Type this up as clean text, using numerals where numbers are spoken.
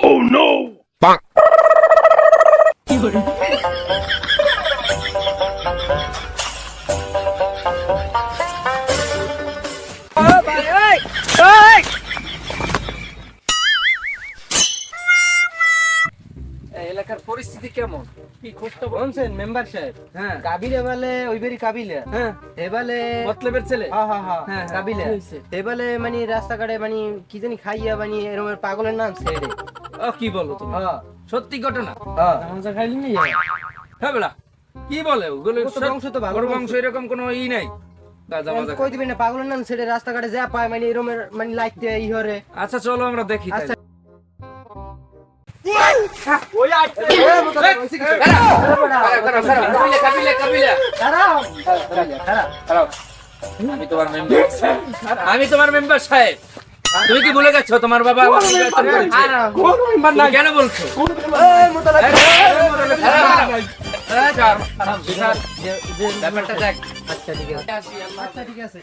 Oh no! Bonk. এলাকার পরিস্থিতি কেমন? কি খোঁজটা বলছেন মেম্বার সাহেব? হ্যাঁ কাবিলে বলে ওইবারই কাবিলে হ্যাঁ এবালে মতলবের ছেলে। হ্যাঁ হ্যাঁ হ্যাঁ হ্যাঁ, কাবিলে কি হইছে? এবালে মানে রাস্তাঘাটে মানে কি জানি খাইয়া মানে এরকম পাগলের নাম ছেড়ে ও কি বলো তুমি? হ্যাঁ সত্যি ঘটনা? হ্যাঁ হ্যাঁ বেলা কি বলে ওগুলো? ও তো বংশ তো ভালো ওর বংশ। বংশ এরকম কোনো ই নাই। গাঁজা মাজা কই দিবেন না পাগলের নাম ছেড়ে রাস্তাঘাটে যা পায় মানে এরকম মানে লাইতে ই হরে আচ্ছা চলো আমরা দেখি তাই। আচ্ছা। ওই আইছে। কাবিলে কাবিলে আমি তোমার মেম্বার সাহেব। তুমি কি ভুলে গেছো তোমার বাবা আমার নির্বাচন করেছে? তুমি কেন বলছো? ব্যাপারটা দেখ। আচ্ছা ঠিক আছে আসি, আল্লাহ আচ্ছা ঠিক আছে